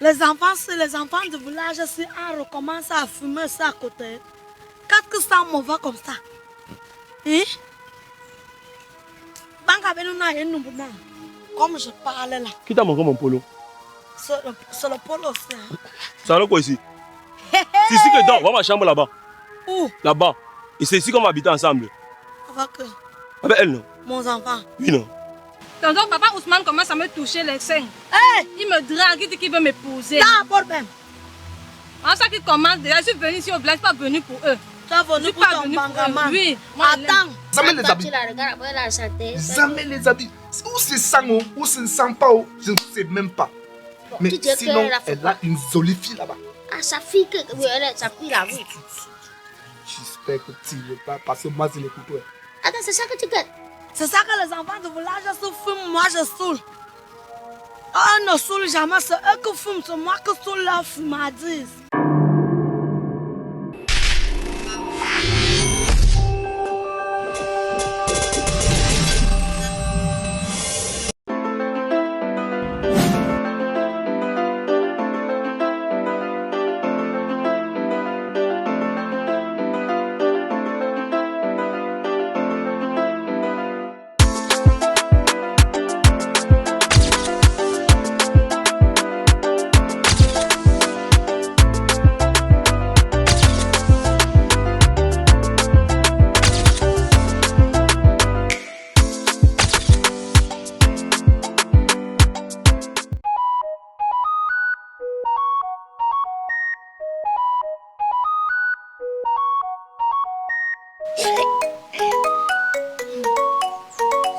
Les enfants du village, si on recommence à fumer ça à côté, qu'est-ce que ça m'en va comme ça? Hein? Comme je parle là. Qui t'a montré mon polo? C'est le polo aussi. Hein? Ça va quoi ici? C'est ici que dans, va ma chambre là-bas. Où? Là-bas. Et c'est ici qu'on va habiter ensemble. Avec Avec elle, non? mon enfant. Oui, non. Tonton, papa Ousmane commence à me toucher les seins. Hey! Il me drague, il dit qu'il veut m'épouser. T'as un problème. En ça qu'il commence déjà, je suis venue ici au village, je suis pas venue pour eux. Tu es venu pour ton bangaman. Oui. Attends. Jamais les habits. Jamais les habits. Où c'est sang ou c'est sang pas, je ne sais même pas. Mais sinon, elle a une jolie fille là-bas. Ah, sa fille, sa fille là, oui. J'espère que tu ne veux pas passer moi je l'écoute. Attends, c'est ça que tu fais? C'est ça que les enfants du village se fument, moi je saoule. Eux ne saoulent jamais, c'est eux qui fument, c'est moi qui saoule leur fumadise.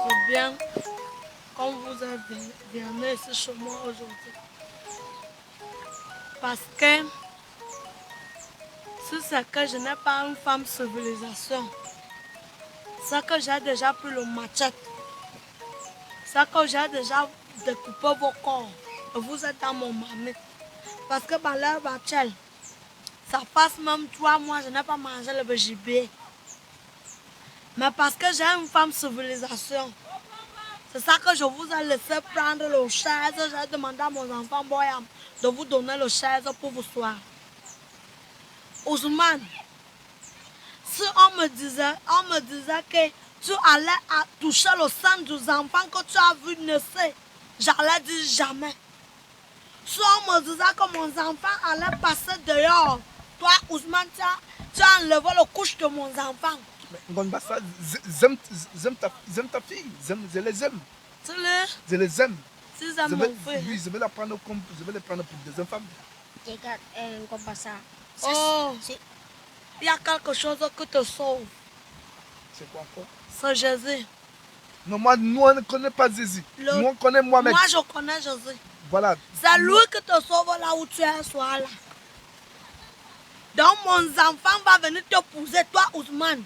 C'est bien comme vous êtes venus ici chez moi aujourd'hui. Parce que si c'est que je n'ai pas une femme civilisation, c'est que j'ai déjà pris le machette, c'est que j'ai déjà découpé vos corps et vous êtes dans mon mamie. Parce que par l'heure actuelle, ça passe même 3 mois, je n'ai pas mangé le gibier. Mais parce que j'ai une femme civilisation, c'est ça que je vous ai laissé prendre le chaise. J'ai demandé à mon enfant Boyam de vous donner le chaise pour vous soir. Ousmane, si on me disait que tu allais à toucher le sang des enfants que tu as vu naître, j'allais dire jamais. Si on me disait que mon enfant allait passer dehors, toi Ousmane, tu as enlevé le couche de mon enfant. J'aime ta fille, je les aime. Tu les? Je les aime. Tu les aimes, mon frère? Oui, je vais les prendre pour des enfants. Regarde, comme ça. Oh, il y a quelque chose qui te sauve. C'est quoi encore? C'est Jésus. Non, moi, nous, on ne connaît pas Jésus. Nous, on connaît Mohamed. Moi, je connais Jésus. Voilà. C'est lui qui te sauve là où tu es, soir là. Donc, mon enfant va venir t'épouser, toi, Ousmane.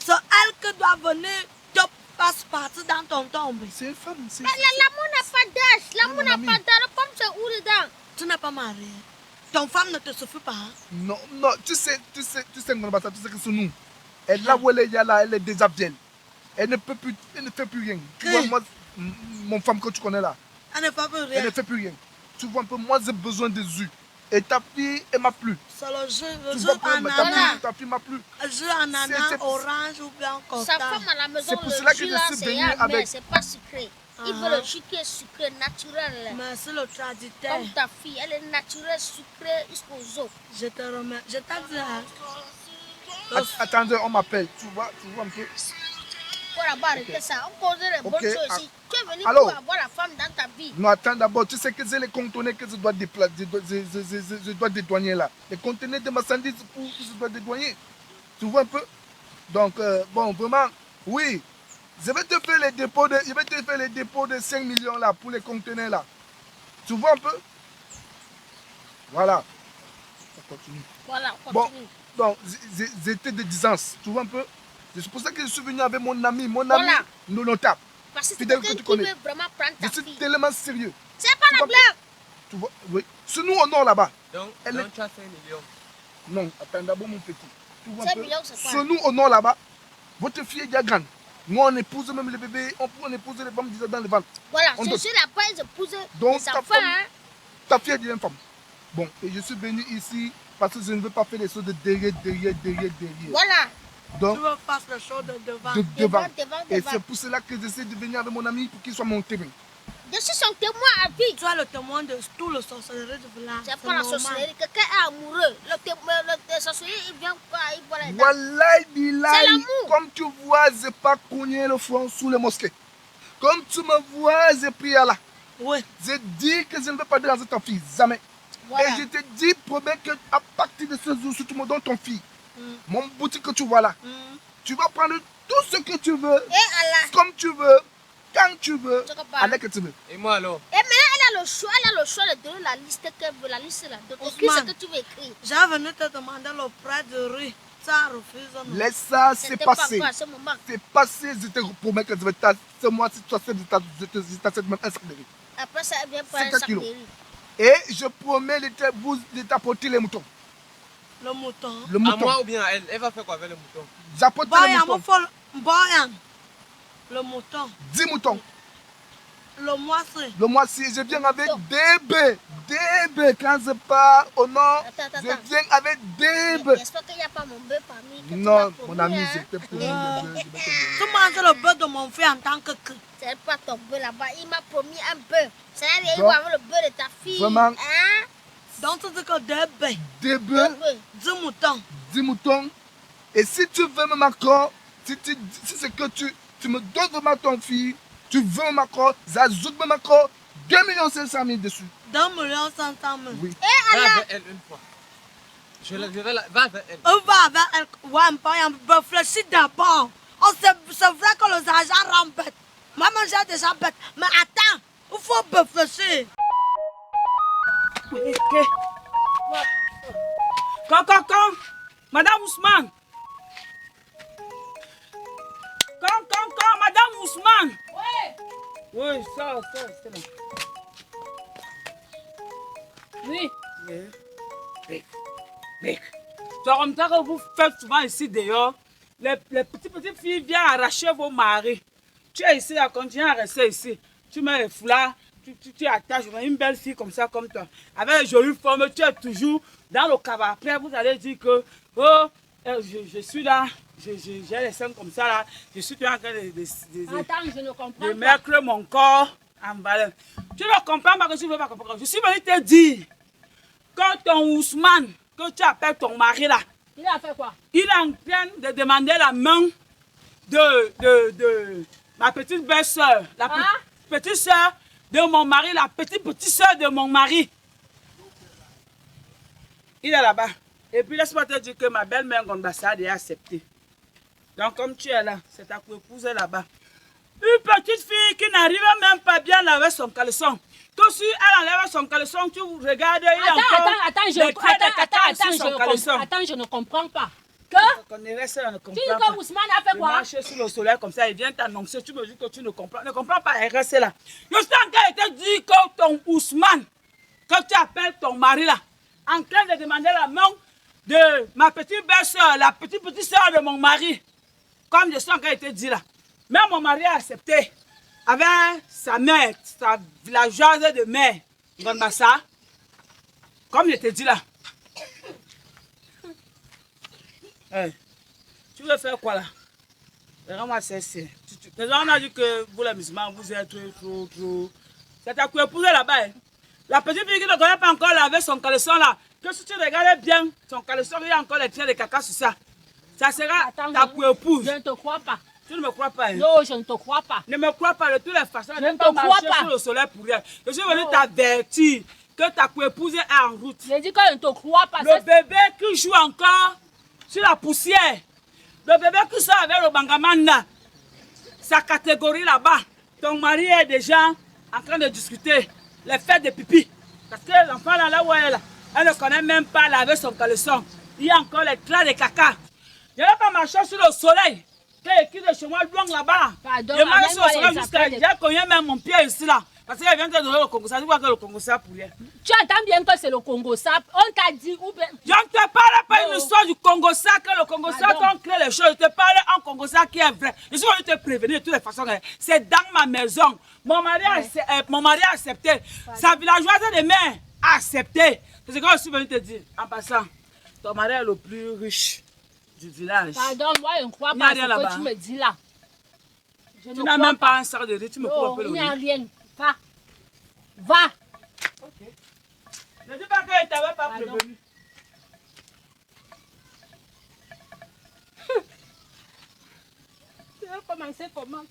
C'est elle qui doit venir te passer partie dans ton tombe. C'est une femme. Mais l'amour n'a pas d'âge. L'amour n'a pas d'âge. Comme c'est où dedans? Tu n'es pas marié. Ton femme ne te suffit pas. Hein? Non, non, tu sais, tu sais que c'est nous. Elle là où elle est là, elle est déjà vieille. Elle ne peut plus, elle ne fait plus rien. Tu vois, moi, mon femme que tu connais là. Elle ne fait plus rien. Elle ne fait plus rien. Tu vois un peu, moi j'ai besoin de jus. Et ta fille, elle m'a plu. C'est le jus ananas. Ta fille m'a plu. Le jus ananas, orange ou bien coca. Sa femme à la maison, c'est pour cela que je suis venu avec. C'est pas sucré. Il veut le jus qui est sucré, naturel. Mais c'est le traditeur. Comme ta fille, elle est naturelle, sucrée jusqu'aux os. Je te remercie. Je t'ai dit. Hein? Attendez, on m'appelle. Tu vois un peu. Pour avoir arrêté ça, on cause les bonnes choses ici. Tu es venu Alors, pour avoir la femme dans ta vie. Non, attends d'abord. Tu sais que c'est les conteneurs que je dois déplacer, je dois dédouaner là. Les conteneurs de marchandises que je dois dédouaner. Tu vois un peu? Donc, bon, vraiment, oui. Je vais te faire les dépôts de 5 millions là pour les conteneurs là. Tu vois un peu? Voilà. On continue. Voilà, on continue. Bon, donc, j'étais de 10 ans. Tu vois un peu? C'est pour ça que je suis venu avec mon ami notable. Parce que fidèle quelqu'un que tu connais. qui veut vraiment prendre ta Je suis fille. tellement sérieux. C'est pas la blague. Tu vois, oui. C'est nous au nord là-bas. Donc tu as 5 millions. Non, attends d'abord mon petit. Tu vois 5 un peu? millions, c'est quoi? C'est nous au nord là-bas. Votre fille est déjà grande. Moi, on épouse même les bébés, on épouse les femmes dans le ventre. Voilà, On je donne. suis là-bas, j'épouse Donc, les enfants. ta fille est une femme. Bon, et je suis venu ici parce que je ne veux pas faire des choses de derrière. Voilà. Donc, Tu veux faire les choses de devant. devant. Devant. Et c'est pour cela que j'essaie de venir avec mon ami pour qu'il soit mon témoin. Je suis son témoin à vie. Tu es le témoin de tout le sorcellerie du village. C'est pas la sorcellerie. Quelqu'un est amoureux. Le sorcellerie, il vient quoi? Il voit les dames. Wallahi billahi, C'est l'amour. comme tu vois, je n'ai pas cogné le front sous les mosquées. Comme tu me vois, j'ai prié à Allah. Oui. Je dis que je ne veux pas déranger ton fils, jamais. Voilà. Et je te dis, promets qu'à partir de ce jour, si tu me donnes ton fils, mon boutique que tu vois là, tu vas prendre tout ce que tu veux, Et Allah. comme tu veux, quand tu veux, Tu comprends? avec que tu veux. Et moi alors? Et maintenant, elle a le choix de donner la liste qu'elle veut, la liste là. De écrire ce Ousmane. que tu veux écrire. J'ai venu te demander le prêt de riz. Ça refuse. Non. Laisse ça, c'est C'était pas passé. encore à ce moment. C'est passé, je te promets que je vais t'acheter, ce mois-ci, je t'achète même un sac de riz. Après ça, elle vient prendre un 50 sac de kilos. riz. Et je promets de t'apporter les moutons. Le mouton. Le À mouton. moi ou bien à elle? Elle va faire quoi avec le mouton? J'apporte les Boyan, moutons. mon fol. Boyan. Le mouton. 10 moutons. Le moisi. Le mois-ci, je viens avec des bœufs. Des bœufs. Quand je pars au nord, Attends. je viens avec des bœufs. J'espère qu'il n'y a pas mon bœuf parmi. que tu Non, m'as mon promis, ami, hein. je t'ai promis le bœuf. Tu manges le bœuf de mon frère en tant que cri. C'est pas ton bœuf là-bas. Il m'a promis un bœuf. Ça n'a rien à Donc, voir avec le bœuf de ta fille. vraiment. Hein? Donc tu dis que deux bœufs. Des Deux bœufs, bœufs. 10 moutons. 10 moutons. Et si tu veux même encore, si c'est que tu me donnes vraiment ton fille, tu veux même encore, j'ajoute même encore 2 500 000 dessus. 2 500 000. Oui. Va avec elle une fois. Va avec elle. On va avec elle. Ouais, Boyan, réfléchis d'abord. Oh, c'est vrai que les agents rendent bête. Maman, j'ai déjà bête. Mais attends, il faut réfléchir. Quand, Madame Ousmane. Quand, Madame Ousmane. Oui, ça, c'est là. Oui. Mais, c'est comme ça que vous faites souvent ici dehors. Les petites filles viennent arracher vos maris. Tu es ici à continuer à rester ici. Tu mets les foulards, tu attaches une belle fille comme ça, comme toi. Avec une jolie forme, tu es toujours dans le cabaret. Après, vous allez dire que oh, je suis là, j'ai les seins comme ça là. Je suis en train Attends, je ne comprends de pas. mettre mon corps en valeur. Tu ne comprends pas que je ne veux pas comprendre. Je suis venu te dire que ton Ousmane, que tu appelles ton mari là, Il a fait quoi? il est en train de demander la main de ma petite belle-sœur, la petite sœur de mon mari, la petite sœur de mon mari. Il est là-bas. Et puis laisse-moi te dire que ma belle-mère Gondassa est acceptée. Donc comme tu es là, c'est ta épouse là-bas. Une petite fille qui n'arrive même pas bien à laver son caleçon. Que si elle enlève son caleçon, tu regardes, il y a encore les traits de caca sur son caleçon. Attends, je ne comprends pas. Que? On est resté, on ne Tu comprend dis pas. que Ousmane a fait Il quoi? marche sur le soleil comme ça, il vient t'annoncer, tu me dis que tu ne comprends. Ne comprends pas, elle reste là. Je suis en train de te dire que ton Ousmane, que tu appelles ton mari là, en train de demander la main de ma petite belle-sœur, la petite sœur de mon mari. Comme je suis en train de te dire là. Même mon mari a accepté. Avec sa mère, sa villageoise de mère, Gondassa. Comme je te dis là. Hey, tu veux faire quoi là? Vraiment, c'est. On a dit que vous les musulmans, vous êtes trop. C'est ta épouse là-bas. Hein? La petite fille qui ne connaît pas encore laver son caleçon là. Que si tu regardes bien, son caleçon, il y a encore les traits de caca sur ça. Ça sera Attends, ta épouse. Je ne te crois pas. Tu ne me crois pas. Hein? Non, je ne te crois pas. Ne me crois pas de toutes les façons. Je ne te crois pas. Sur le soleil pour rien. Je suis venu t'avertir que ta épouse est en route. Je dis que je ne te crois pas. Le bébé qui joue encore sur la poussière. Le bébé qui sort avec le bangamanda. Sa catégorie là-bas. Ton mari est déjà en train de discuter les fêtes de pipi. Parce que l'enfant là où elle ne connaît même pas laver son caleçon. Il y a encore les traits de caca. Je ne vais pas marcher sur le soleil. Qui de chez moi, loin là-bas. Pardon, Je marche sur le soleil amène-moi les jusqu'à. affaires de- J'ai cogné même mon pied ici là. Parce qu'elle vient de donner le Congo. Ça dit quoi que le Congo ça pour rien. Tu entends bien que c'est le Congo, ça. On t'a dit où bien. Je ne te parle pas Non. une histoire du Congo ça, que le Congo ça, Pardon. qu'on crée les choses. Je te parle en Congo ça qui est vrai. Je suis venu te prévenir de toutes les façons. C'est dans ma maison. Mon mari a accepté. Sa villageoise de mère, accepté. C'est ce que je suis venu te dire. En passant, ton mari est le plus riche du village. Pardon, moi, je ne crois Il n'y a pas rien ce que là-bas. tu me dis là. Je Tu ne n'as crois même pas un sac de riz, tu me coupes un Non, peu le il n'y a riz. rien. Va. Va. Ne dis pas que je ne t'avais pas Pardon. prévenu. Tu vas commencer comment?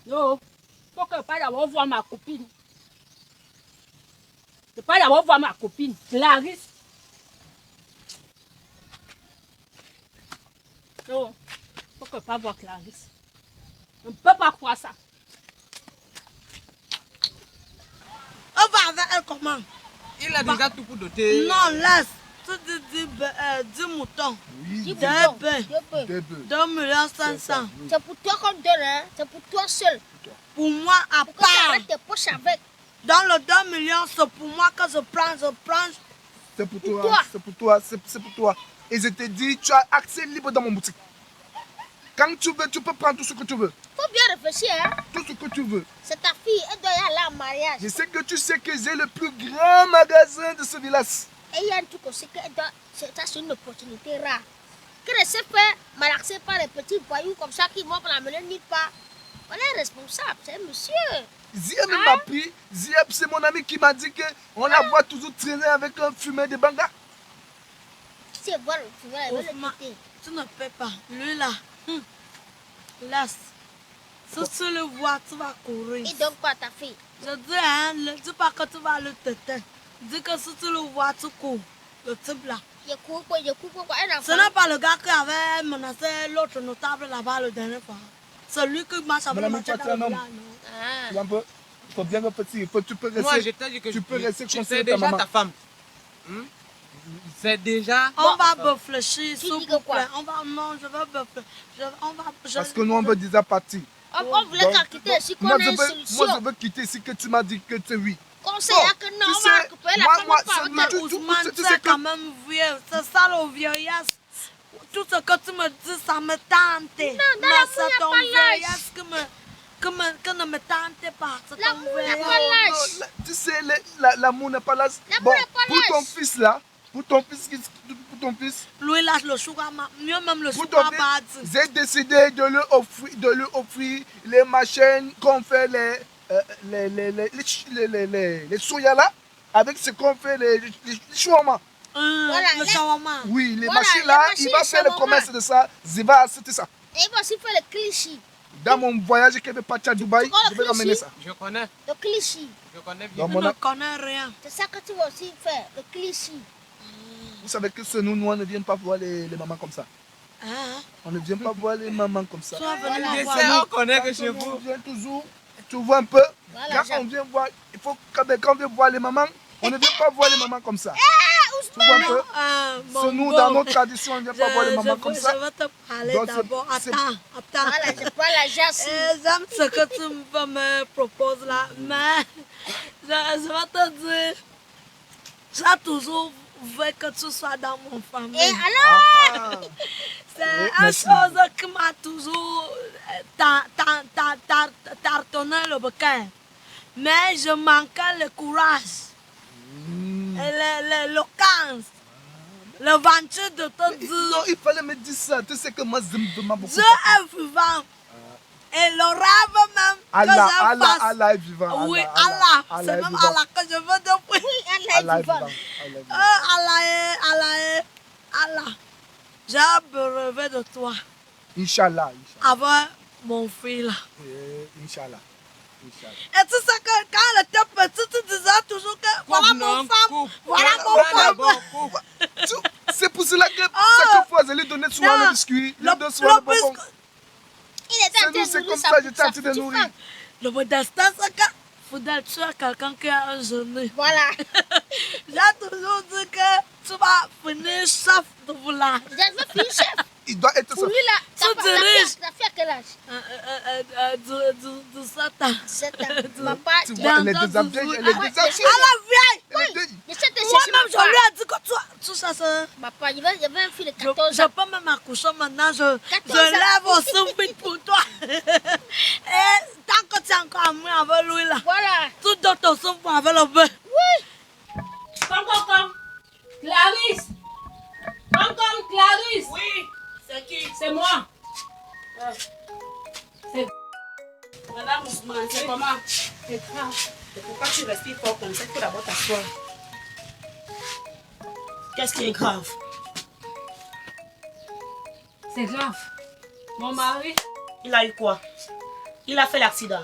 Non. Faut que pas d'abord voir ma copine. Je pas d'abord voir ma copine. Clarisse. Non. Faut que pas voir Clarisse. Je ne peux pas croire ça. On va avec elle comment? Il a déjà tout pour doter. Non, laisse. Tu dis 10 moutons. Oui, Dis Deux bon, bœufs. 2 bœufs. 2 bœufs. 2 millions 500. C'est pour toi qu'on donne, hein. C'est pour toi seul. Pour moi, à Pour que tu part. arrêtes tes poches avec. Dans le 2 millions, c'est pour moi que je prends. C'est pour Pour toi, toi. c'est pour toi, c'est pour toi. Et je te dis, tu as accès libre dans mon boutique. Quand tu veux, tu peux prendre tout ce que tu veux. Faut bien réfléchir, hein. Tout ce que tu veux. C'est ta fille, elle doit y aller en mariage. Je sais que tu sais que j'ai le plus grand magasin de ce village. Et il y a un truc aussi qu'elle doit. C'est une opportunité rare. Qu'elle se fait malaxer par les petits voyous comme ça qui vont l'amener nulle part. On est responsable, c'est un monsieur. Zieb m'a pris. Zieb, c'est mon ami qui m'a dit qu'on la voit toujours traîner avec un fumeur de banga. Tu sais voir le fumeur, elle veut le Ousmane, quitter. tu ne peux pas. Lui là. Laisse. Si tu le vois, tu vas courir. Et donc quoi, ta fille? Je dis, hein, ne dis pas que tu vas le têter. Dis que si tu le vois, tu cours. Le type là. Je cours quoi, un enfant. Ce n'est pas le gars qui avait menacé l'autre notable là-bas la dernière fois. C'est lui qui marche avec le Madame, machette toi, dans tu es le un village, homme. non? Ah. Tu vois un peu. Il faut bien réfléchir. Tu peux rester. Moi, je t'ai dit que tu peux rester tu conseiller sais ta déjà maman. ta femme. C'est déjà. On va réfléchir, Tu s'il dis vous que quoi? plaît. Non, je vais réfléchir. Parce que nous, on veut déjà partir. On voulait Donc, qu'à quitter ici, qu'on moi, ait je une veux, solution. moi, je veux quitter ici que tu m'as dit que c'est oui. Conseil, Bon, que non, tu on sais, va récupérer la moi, femme moi, par c'est hôtel. le- Ousmane, tu tu sais es que- quand même vieux. C'est ça le vieillesse. Tout ce que tu me dis, ça me tente. Mais c'est ton vieillesse que ne me tente pas. C'est ton L'amour n'a vieillesse. pas l'âge. Non, tu sais, l'amour n'est pas là. L'amour Bon, n'a pas pour l'âge. ton fils là, pour ton fils, Lui, lâche le sugar, mieux même le pour sugar ton bad. fils, j'ai décidé de lui offrir les machines qu'on fait les soya là, avec ce qu'on fait les shawarma. Voilà, Le là- shawarma. Oui, les Voilà, machines les là, machines, il va faire le shawarma. commerce de ça, il va acheter ça. Et il va aussi faire le cliché. Dans mon voyage que je vais partir à Dubaï, Tu vois je vais le ramener cliché? ça. Je connais. Le cliché. Je connais bien. Dans Tu mon ne connais rien. C'est ça que tu vas aussi faire, le cliché. Vous savez que nous, on ne vient pas voir les mamans comme ça. Hein? On ne vient pas voir les mamans comme ça. Tu vas venir Voilà. me Je voir. sais, on Non. connaît que Quand chez on vous. vient toujours, tu vois un peu. Voilà, Quand on vient voir, il faut quand on vient voir les mamans, on ne vient pas voir les mamans comme ça. Tu vois un peu. C'est nous, dans notre tradition, on ne vient pas voir les mamans comme ça. Je vais te parler Donc, d'abord. c'est- Attends. Voilà, je prends la jasse. J'aime ce que tu me proposes là, mais je vais te dire, j'ai toujours voulu que tu sois dans mon famille. Et alors, Ah, C'est Oui, une merci. chose qui m'a toujours tartonné le cœur. Mais je manquais le courage, et l'éloquence, l'aventure de te non, dire il fallait me dire ça. Tu sais que moi, je m'aime beaucoup. Dieu est vivant. Et le rêve même Allah, que je Allah, fasse. Allah est vivant. Oui, Allah, Allah. Allah C'est est même vivant. Allah que je veux depuis. oui, elle est Allah est vivante. vivant. Allah est vivant. Allah. J'ai rêvé de toi Inch'Allah. avec mon fils là. Inch'Allah. Inch'Allah. Et tu sais que quand elle était petite, tu disais toujours que voilà mon femme, voilà mon femme. C'est pour cela que chaque fois, je lui donnais souvent Non. le biscuit, Le- le deux soir le bonbon. biscuit- Il était en train C'est nous, de c'est nourrir comme sa ça, j'étais en train petite de nourrir. femme. Le modestin, c'est que faudrait tuer quelqu'un qui a un genou. Voilà. J'ai toujours dit que tu vas finir chef de village. Je veux finir chef. Il doit être Pour ça. lui, là, Tu ta diriges. fille à quel âge? Du 7 ans. 7 ans. Papa, Tu je vois, elle est Dans déshabillée, ton elle est Ah ouais, déshabillée. À la vieille. Elle est dé- sais te chercher Moi-même, je papa. lui ai dit que tu cherches. Papa, il y avait un fils de Je 14 ans. peux même m'accoucher maintenant. Je 14 ans. lève aussi vite pour toi. Et ta Tant que tu es encore amoureux avec lui là, Voilà. tout d'autres sont bons avec le beurre. Oui. Come. Clarisse. Come, Clarisse. Oui, c'est qui? C'est moi. Madame Ousmane, c'est comment? C'est grave. Et pourquoi tu respires fort comme ça? Il faut d'abord t'asseoir. Qu'est-ce qui est grave? C'est grave. Mon mari, Il a eu quoi? Il a fait l'accident.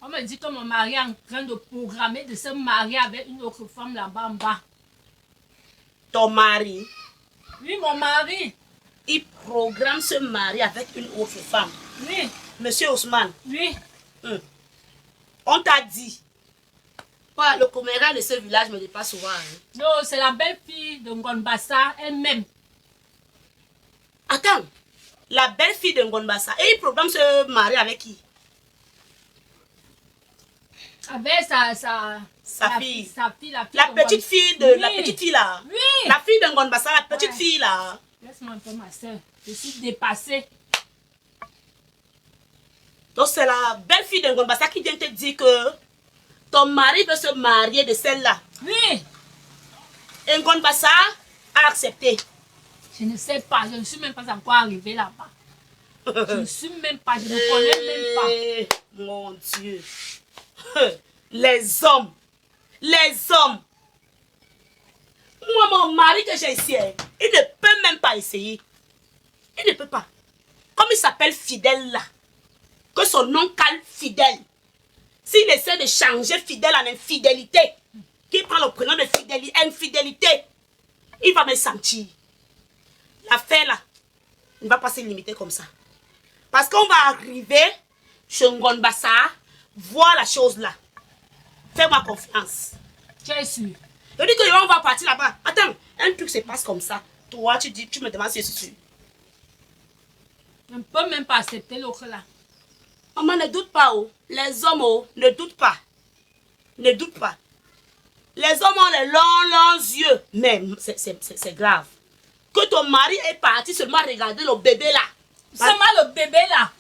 on me dit que mon mari est en train de programmer de se marier avec une autre femme là-bas en bas. Ton mari, Oui, mon mari. il programme se marier avec une autre femme. Oui, Monsieur Ousmane, oui. on t'a dit. Ouais, le commérant de ce village me dépasse souvent. Hein. Non, c'est la belle-fille de Ngonbassa elle-même. Attends, la belle-fille de Ngonbassa, et il programme se marier avec qui? Avec Sa fille. Sa fille, la fille La de petite Ngon- fille de Oui. la petite fille là. Oui. La fille de Ngonbassa, la petite Ouais. fille là. Laisse-moi un peu ma soeur. Je suis dépassée. Donc c'est la belle-fille de Ngonbassa qui vient te dire que ton mari veut se marier de celle-là. Oui. Et Ngonbassa a accepté. Je ne sais pas. Je ne suis même pas encore arrivée là-bas. Je ne suis même pas. Je ne connais même pas. Eh, mon Dieu. Les hommes. Moi, mon mari que j'ai ici, hein, il ne peut même pas essayer. Il ne peut pas. Comme il s'appelle Fidèle là, que son nom cale Fidèle. S'il essaie de changer Fidèle en infidélité, qu'il prend le prénom de infidélité, il va me sentir. L'affaire là ne va pas se limiter comme ça. Parce qu'on va arriver chez Ngonbassa, voir la chose là. Fais-moi confiance. Tu es sûr? Je dis que on va partir là-bas. Attends, un truc se passe comme ça. Toi, tu me demandes si je suis sûr. Je ne peux même pas accepter l'autre là. Maman, ne doute pas, oh. Les hommes, oh, ne doute pas. Ne doute pas. Les hommes ont les longs yeux. Mais c'est grave. Que ton mari est parti seulement regarder le bébé là. Seulement le bébé là.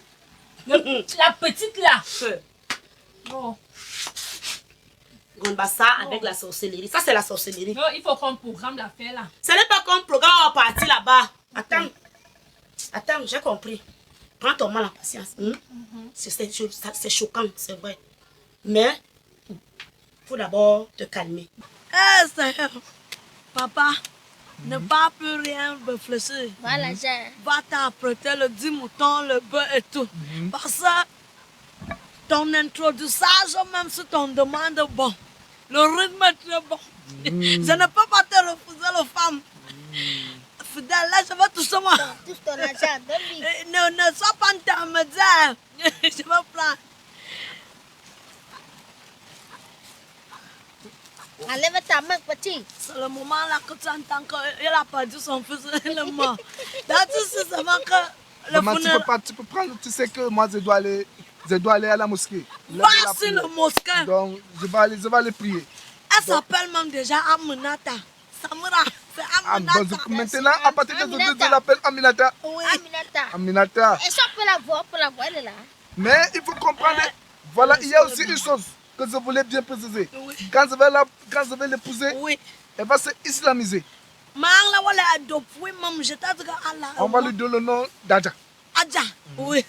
La petite là. Non. Ngonbassa avec la sorcellerie. Ça, c'est la sorcellerie. Non, il faut qu'on programme l'affaire là. Ce n'est pas comme programme on va partir là-bas. Attends, j'ai compris. Prends ton mal en patience. C'est choquant, c'est vrai. Mais, il faut d'abord te calmer. Eh, Seigneur, papa, ne pas plus rien réfléchir. Voilà, j'ai. Va t'apprêter le 10 moutons, le beurre et tout. Parce que ton introduçage, même si ton demande est bon, le rythme est très bon. Je ne peux pas te refuser la femme. Fidèle, là, je vais toucher moi. Touche ton argent, donne-lui. Ne sois pas intermédiaire. Je vais prendre. Enlève ta main, petit. C'est le moment là que tu entends qu'il a perdu son fils, il est mort. Là, tu sais seulement que le Maman, funérail... tu peux prendre, tu sais que moi je dois aller à la mosquée. Va sur le mosquée. Donc je vais aller prier. Elle s'appelle même déjà Aminata. Samura, c'est Aminata. Maintenant, à partir de aujourd'hui, je l'appelle Aminata. Oui. Aminata. Aminata. Et ça, on peut la voir, elle est là. Mais il faut comprendre, voilà, il y a aussi une chose que je voulais bien préciser. Oui. Quand je vais l'épouser, Oui. elle va se islamiser. Mais là, voilà, depuis même, je t'ai dit qu'Allah. On va lui donner le nom d'Adja. Adja. Oui.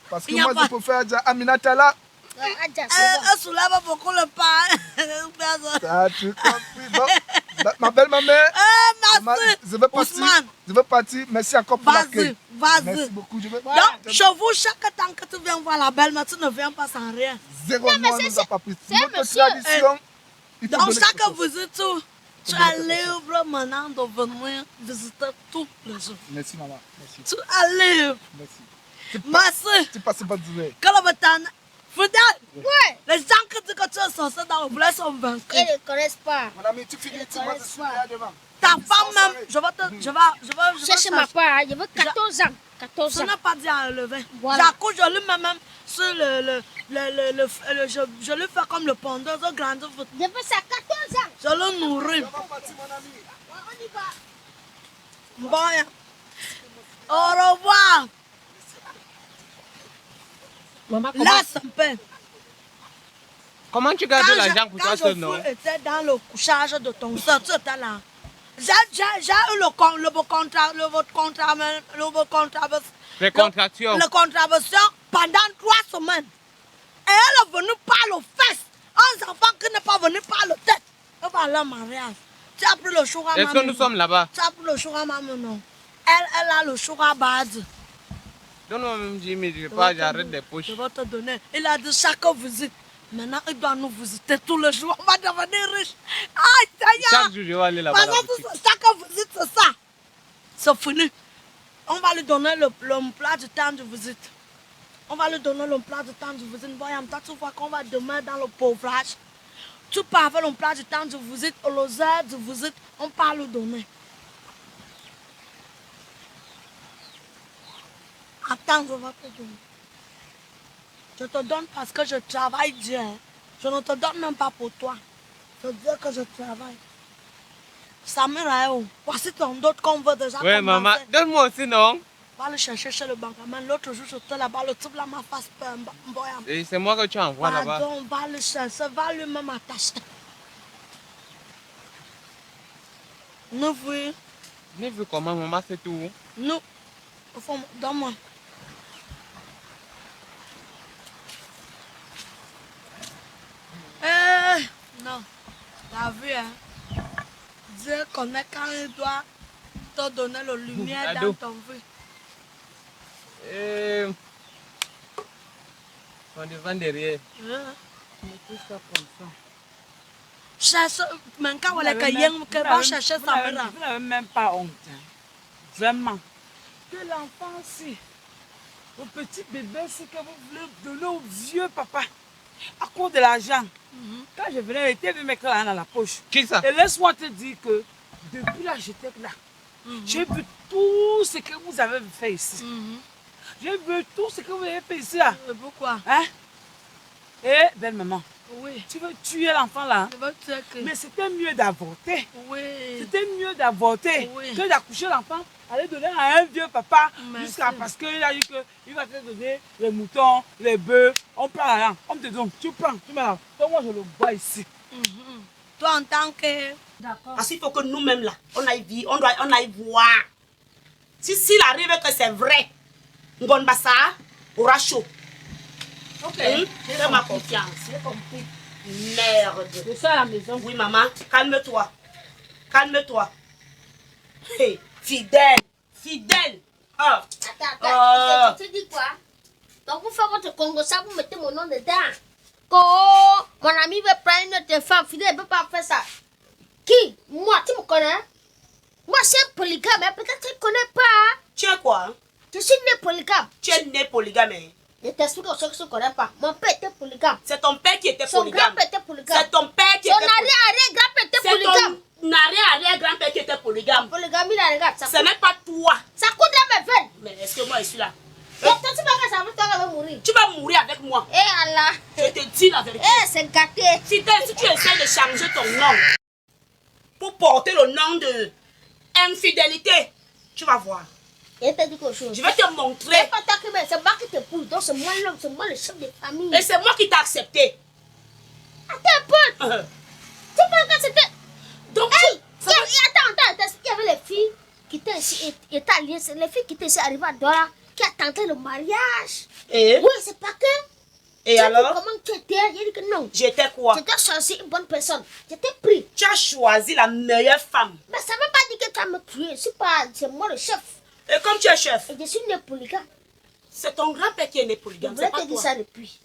Parce que Il y a moi, pas- je peux faire Adja Aminata là. Non, Adja, c'est bon. Elle soulève beaucoup le pain. Ça, tu compris. Bon, ma belle maman, Merci. je vais partir. Merci encore pour l'accueil. Vas-y. Merci beaucoup. Je vais... Donc, chez vous, chaque temps que tu viens voir la belle, mais tu ne viens pas sans rien. Zéro Non, mais nom, c'est- nous a pas pris. c'est un Notre monsieur. tradition, il faut Donc, donner chaque quelque chose. visite, tu es libre maintenant de venir visiter tous les jours. Merci maman. Merci. Tu es libre. Merci. Merci. Tu passes bonne journée. Que le béton. Fidèle. Ouais. Les gens qui disent que tu es censé dans le blé sont vaincus. Ils ne connaissent pas. Mon ami, tu finis, tu vas te suivre là devant. Ta femme même, je vais Cherche ma part, je veux 14 ans. 14 Ce ans. n'est pas dit à enlever. Voilà. J'accouche, je lui mets même sur je lui fais comme le pondeur, je grandis, Je veux ça 14 ans. je le nourris. On y va. Bon, hein. Au revoir. Maman, comment... Laisse un peu. Comment tu gardes l'argent pour toi seul, non? Quand je étais dans le couchage de ton soeur, tu étais là. J'ai eu le contrat, Les contractions. le contravention pendant 3 semaines. Et elle est venue par le fesse. Un enfant qui n'est pas venu par le tête. Et voilà le mariage. Tu as pris le choura maman. Est-ce que nous sommes là-bas? Tu as pris le choura maman, non. Elle a le choura bad. Donne-moi même 10 000, je pas, j'arrête des poches. Je vais te donner. Il a dit chaque visite. Maintenant, il doit nous visiter tous les jours. On va devenir riche. Aïe, Chaque jour, je vais aller là-bas. Chaque visite, c'est ça. C'est fini. On va lui donner l'emploi du temps de visite. On va lui donner l'emploi du temps de visite. Voyons, toi, tu vois qu'on va demain dans le pauvrage. Tu pars avec l'emploi du temps de visite, aux heures de visite, on va lui donner. Attends, je vais te donner. Je te donne parce que je travaille bien. Je ne te donne même pas pour toi. Je dis que je travaille. Samira, voici ton dot qu'on veut déjà Oui, maman, donne-moi aussi, non? Va le chercher chez le bancaman. L'autre jour, j'étais là-bas, le type là m'a fait peur. Et c'est moi que tu envoies là-bas. Pardon, va le chercher, va lui-même attacher. Nous, oui. Ni vu comment maman c'est tout. Nous. Donne-moi. Non. T'as vu, hein? Dieu connaît quand il doit te donner la lumière dans ton vie. On devant derrière. Tout ça comme ça. Cherche, mais quand on est va chercher Samira. Vous n'avez même pas honte. Hein. Vraiment. Que l'enfant-ci, au petit bébé, c'est que vous voulez donner au vieux papa à cause de l'argent. Quand je venais, il était mettre là dans la poche. Qui ça? Et laisse-moi te dire que depuis là, j'étais là. J'ai vu tout ce que vous avez fait ici. J'ai vu tout ce que vous avez fait ici. Là. Pourquoi? Hein? Et belle maman, Oui. tu veux tuer l'enfant là? Je veux tuer que... Mais c'était mieux d'avorter. Oui. C'était mieux d'avorter Oui. que d'accoucher l'enfant, aller donner à un vieux papa Merci. jusqu'à parce qu'il a dit qu'il va te donner les moutons, les bœufs. On prend l'argent, on te donne, tu prends, tu mets là. Donc moi je le vois ici. Toi en tant que... D'accord. Parce qu'il faut que nous-mêmes là, on aille voir. Si s'il arrive que c'est vrai, Ngonbassa aura chaud. Ok. Fais-moi confiance. J'ai compris. Merde. Je suis à la maison. Oui, maman, calme-toi. Calme-toi. Hey, fidèle. Fidèle. Ah. Attends, tu dis quoi? Donc vous faites votre Congo, ça vous mettez mon nom dedans. Oh, mon ami veut prendre une autre femme, fidèle, il ne peut pas faire ça. Qui? Moi, tu me connais? Moi, c'est un polygame, mais peut-être que tu ne connais pas. Tu es quoi? Hein? Je suis né polygame. Tu es né polygame. Hein? Je t'explique aux gens qui ne connaissent pas. Mon père était polygame. C'est ton père qui était Son polygame. grand-père était polygame. C'est ton père qui Son était polygame. arrière-arrière-grand-père était polygame. C'est ton arrière-arrière-grand-père qui était polygame. Polygamie, là, regarde. Ça Ce n'est pas toi. ça coûte dans mes veines. Mais est-ce que moi je suis là? Donc, toi, tu vas que ça va toi qui va mourir. Tu vas mourir avec moi. Eh Allah. Je te dis la vérité. Eh, c'est gâté. Si tu essaies de changer ton nom pour porter le nom de infidélité, tu vas voir. Je te dis quelque chose. Je vais te montrer. C'est pas toi qui m'aime, c'est moi qui te pousse. Donc, c'est moi l'homme, c'est moi le chef de famille. Et c'est moi qui t'ai accepté. Attends un peu. Tu penses que c'était... Donc, Hey, attends. Il y avait les filles qui étaient ici, étaient alliées. Les filles qui étaient ici arrivées à Douala, qui attendaient le mariage. et, Oui, c'est pas que... et Tu as alors, vu comment tu étais? J'ai dit que non. j'étais quoi? Tu t'es choisi une bonne personne. J'étais pris. Tu as choisi la meilleure femme. Mais ça ne veut pas dire que tu vas me tuer. C'est moi le chef. Et comme tu es chef, Et je suis né polygame. c'est ton grand-père qui est né Je polygame, voulais c'est pas te dire toi. ça depuis.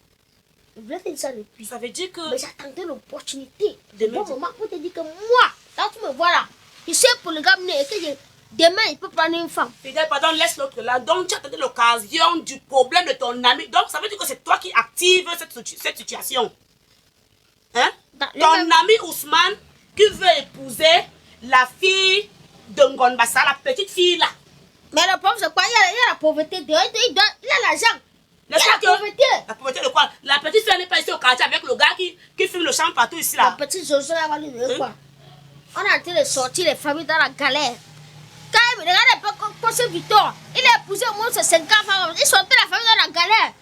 Je voulais te dire ça depuis. Ça veut dire que... Mais j'attendais l'opportunité. De Le bon me dire- moment pour te dire que moi, là tu me vois là, je suis polygame né et que demain il peut prendre une femme. Fidèle, pardon, laisse l'autre là. Donc, tu as donné l'occasion du problème de ton ami. Donc, ça veut dire que c'est toi qui active cette situation. Hein? Ton ami Ousmane qui veut épouser la fille de Ngonbassa, la petite fille là. Mais le problème c'est quoi? Il y a la pauvreté dehors, il a l'argent. Il y N'est-ce a pas la que... pauvreté. La pauvreté de quoi? La petite fille n'est pas ici au quartier avec le gars qui filme le champ partout ici La là. petite Jojo là va lui donner quoi? On est en train de sortir les familles dans la galère. Quand il regarde un peu comme Victor, il a épousé au moins ses 5 ans, il sortait la famille dans la galère.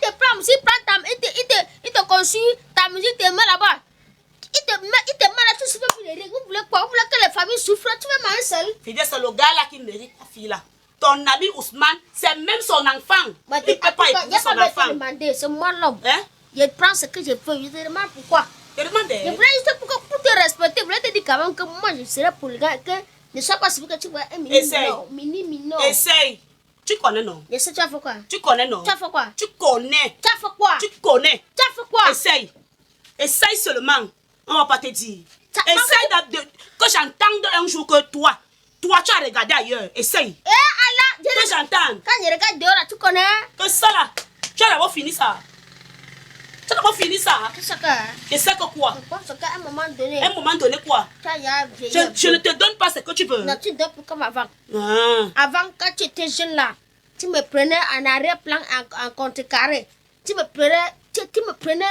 quand il te prend, il te consume ta musique, te met là-bas. Il te met là, tu souffres pour les règles. Vous voulez quoi? Vous voulez que les familles souffrent? Tu veux manger seul? Fidèle, c'est le gars là qui mérite ta fille là. Ton ami Ousmane, c'est même son enfant. Bah, Il ne peut pas épouser son enfant. C'est moi l'homme. Hein? Je prends ce que je peux. Je te demande pourquoi. Je demande. Je voulais juste pour te respecter. Je voulais te dire quand même que moi je serai pour le gars. Que ne sois pas celui que tu vois un mini minot. Essaye. Tu connais non? Je sais, tu as fait quoi? Tu connais non? Tu as fait quoi? Tu connais. Tu as fait quoi? Tu connais. Tu as fait quoi? Essaye. Essaye seulement. On va pas te dire. Ça- Essaye que j'entende un jour que toi, tu as regardé ailleurs. Essaye. Eh Allah, Que j'entende. quand je regarde dehors là, tu connais? Que ça là, tu as d'abord fini ça. Tu as d'abord fini ça. C'est ça que. Et c'est que quoi? Parce qu'à un moment donné, À un moment donné quoi? quand il y a Je ne te donne pas ce que tu veux. non, tu donnes plus comme avant. Ah. Avant, quand tu étais jeune là, tu me prenais en arrière-plan en contrecarré. Tu me prenais.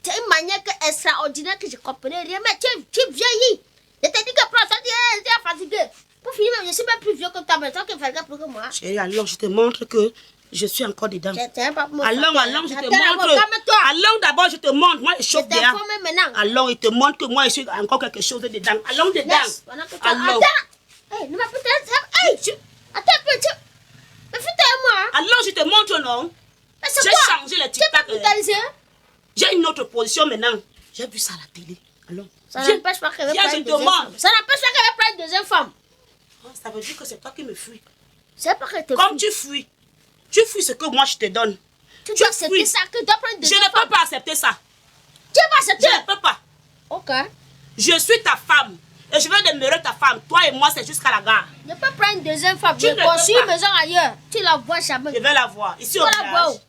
C'est une manière extraordinaire que je ne comprenais rien. Mais tu vieillis. Je t'ai dit que prends ça, tu es fatigué. Pour finir, je suis même plus vieux que toi, mais toi qui fais plus que moi. Chérie, alors je te montre que je suis encore dedans. Allons, je te montre. Calme-toi. Allons d'abord, je te montre. Moi, je Je chauffe t'informe dehors. maintenant. Allons, il te montre que moi, je suis encore quelque chose dedans. Allons dedans. Yes, pendant que tu Allons. attends. Hey, ne m'appelle pas. Hey, attends un peu. Mais fais-toi moi. Alors, je te montre, non? Mais c'est J'ai quoi? changé le Tu es pas TikTok. brutalisé? J'ai une autre position maintenant. J'ai vu ça à la télé. Allons. Ça n'empêche pas qu'elle va Viens, prendre je une te deuxième montre. femme. Ça n'empêche pas qu'elle va prendre une deuxième femme. Oh, ça veut dire que c'est toi qui me fuis. C'est pas qu'elle te Comme fuit. tu fuis ce que moi je te donne. Tu tu dois accepter fuis. ça, que tu dois prendre une Je deuxième ne peux femme. pas accepter ça. Tu vas Je accepter. ne peux pas. Ok. Je suis ta femme. Et je vais demeurer ta femme. Toi et moi, c'est jusqu'à la gare. Je peux prendre une deuxième femme. Tu Je ne peux construis une pas. maison ailleurs. Tu la vois jamais. Je vais la voir. Ici au Tu vas la voir village.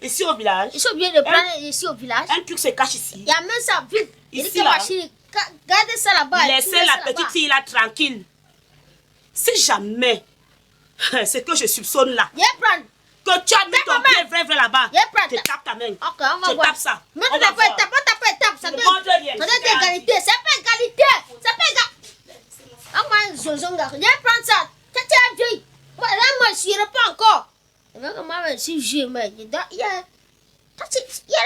où? Ici au village. Ils sont bien de prendre ici au village. Un truc se cache ici. Il y a même ça vite. Ici, Il dit que là. ma chérie, gardez ça là-bas. Laissez Laissez la ça petite là-bas. fille là tranquille. Si jamais, ce que je soupçonne là, Viens prendre. que tu as mis ton pied vrai là-bas, Viens prendre. je tape ta main. Ok, on va Je voir. tape ça. Mais On tu va n'as pas voir. étape, on t'a pas étape. Ça Ne doit montre rien, ça doit je être égalité. C'est pas égalité. C'est pas égalité. Ah, moi, Zozonga, viens prendre ça. Tu es vieille. Moi, là, moi, je n'irai pas encore. C'est vrai que moi, je suis vieux, mais il y a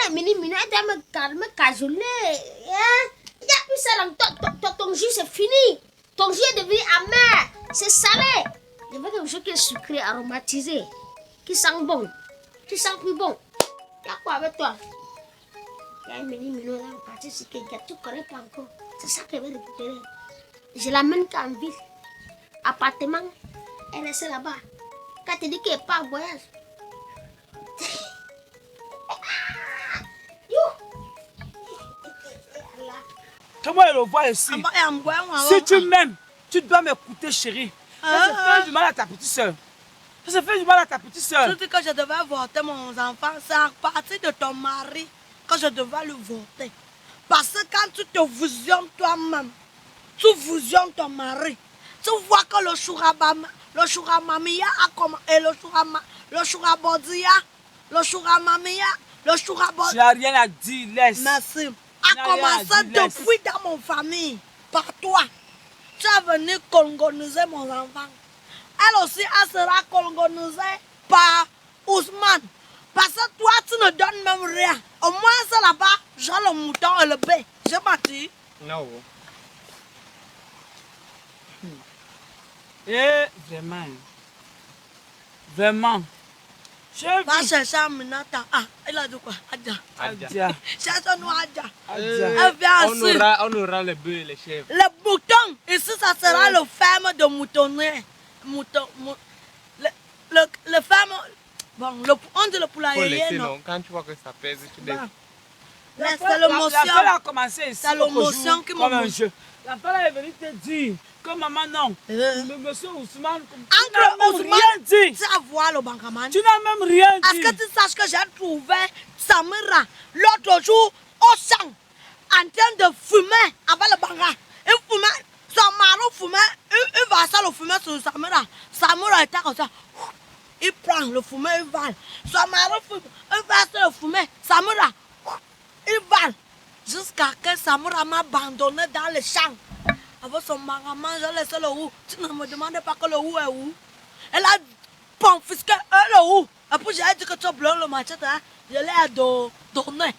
les mini-minous, elle doit me calmer, cajoler. Il y a plus ça dans ton jus, c'est fini. Ton jus est devenu amer. C'est salé. Je veux quelque chose qui est sucré, aromatisé, qui sent bon, qui sent plus bon. Il y a quoi avec toi? Il y a une mini-minous là, on partit sur quelqu'un, tu ne connais pas encore. C'est ça qu'elle veut récupérer. Je l'amène qu'en ville. Appartement, elle reste là-bas. Quand tu dis qu'elle part en voyage. Comment elle le voit ici? Si tu m'aimes, tu dois m'écouter, chérie. Ça se fait du mal à ta petite soeur. Ça se fait du mal à ta petite soeur. Je dis que je devais voter mon enfant, c'est à partir de ton mari que je devais le voter. Parce que quand tu te fusionnes toi-même, tu fusionnes ton mari, tu vois que le chouramamia a commencé, et le chourabodia, le chouramamia, le Tu chourabodia. n'as rien à dire, laisse. Merci. Il A n'y a rien à commencé dire, laisse. depuis dans mon famille, par toi. Tu es venu coloniser mon enfant. Elle aussi, elle sera colonisée par Ousmane. Parce que toi, tu ne donnes même rien. Au moins, c'est là-bas, j'ai le mouton et le bœuf. J'ai bâti. Non. Et vraiment. J'ai Va vu. chercher Aminata. Ah, elle a dit quoi? Adja. Adja. Cherche-nous Adja. Adja. Elle vient aussi. On aura les bœufs et les chèvres. Le mouton, ici, ça sera le ferme de moutonnier. Le ferme. Bon, on dit le Faut poulailler, laisser, non? non. Quand tu vois que ça pèse, tu laisses. Bon. La Mais femme c'est l'émotion. a commencé ici. C'est l'émotion qui comme un m'a jeu. La femme est venue te dire que maman, non. Le monsieur Ousmane, tu Entre n'as même Ousmane, rien dit. tu vas voir le bancaman. Tu n'as même rien Est-ce dit. que tu saches que j'ai trouvé Samira l'autre jour au champ en train de fumer avec le banga? Il fumait, son mari fumait, il va ça le fumer sur Samira. Samira était comme ça. Il prend le fumer, il va. Son mari fume, il va ça le fumer. Samira, il va. Jusqu'à que Samira m'a abandonné dans le champ. Avec son bangaman, j'ai laissé le roux. Tu ne me demandais pas que le roux est où. Elle a confisqué le roux. Et puis j'ai dit que tu as bleu le machette. Hein? Je l'ai donné.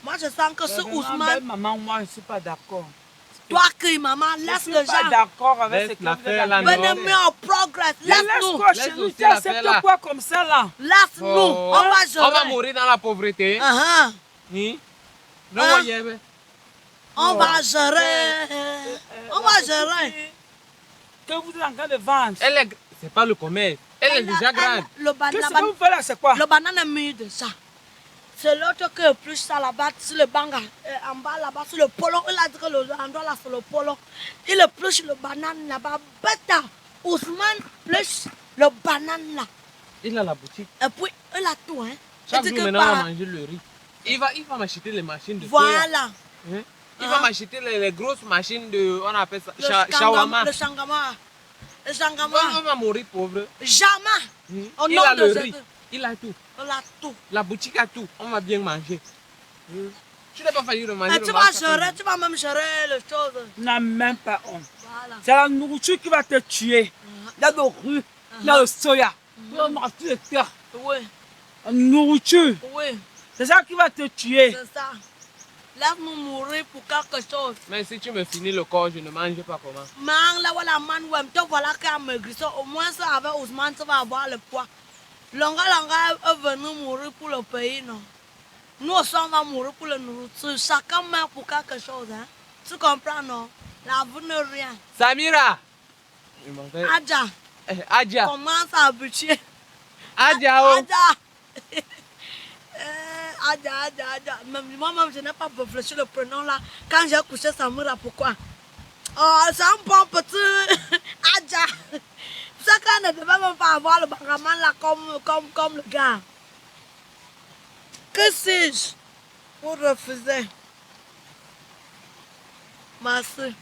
Moi, je sens que ce Ousmane... Maman, moi, je ne suis pas d'accord. Toi qui, maman, laisse le Je ne suis pas genre. d'accord avec ce que l'affaire vous là, avez non. Enemy of progress. Laisse-nous. Laisse-nous. Tu acceptes quoi comme ça, là? Laisse-nous. Oh. On va gérer. On va mourir dans la pauvreté. Oui. Non, Hein? voyez. On va gérer. On va gérer. Que vous êtes en train de vendre. C'est pas le commerce. Elle est déjà grande. Qu'est-ce que vous faites là, c'est quoi? Le banane est mieux de ça. C'est l'autre qui est plus ça là-bas, sur le banga, en bas là-bas, sur le polo. Il a dit que l'endroit là, c'est le polo. Il est plus sur le banane là-bas. Bêta, Ousmane plus le banane là. Il a la boutique. Et puis, il a tout, hein. Chaque Et jour, que maintenant, on par- va manger le riz. Il va m'acheter les machines de soya. Voilà. Hein? Il va m'acheter les grosses machines de, on appelle ça, Le shawarma. Le shangama. Le shangama. On va mourir pauvre. Jamais. Au Il nom a de le Jésus. riz. Il a tout. Il a tout. La boutique a tout. On va bien manger. Tu n'as pas failli manger. Et tu vas gérer, tu vas même gérer les choses. N'a même pas honte. Voilà. C'est la nourriture qui va te tuer. Il y a le riz, il y a le soya, il y a le terre. Oui, La nourriture, oui, c'est ça qui va te tuer. c'est ça. Laisse-nous mourir pour quelque chose. Mais si tu me finis le corps, je ne mange pas comment. Man, là, voilà, man, ouais, te voilà qui a maigri. Au moins, ça, avec Ousmane, tu vas avoir le poids. Longa est venu mourir pour le pays, non? Nous aussi, on va mourir pour la nourriture. Chacun meurt pour quelque chose, hein? Tu comprends, non? La vie n'est rien. Samira! Adja, Adja! commence à habituer. Adja! Oh. Adja! Adja. Même moi-même, je n'ai pas réfléchi le prénom là. Quand j'ai couché Samira, pourquoi? Oh, c'est un bon petit Adja. Ça, qu'on ne devait même pas avoir le bagaman là comme le gars. Que sais-je pour refuser? Merci.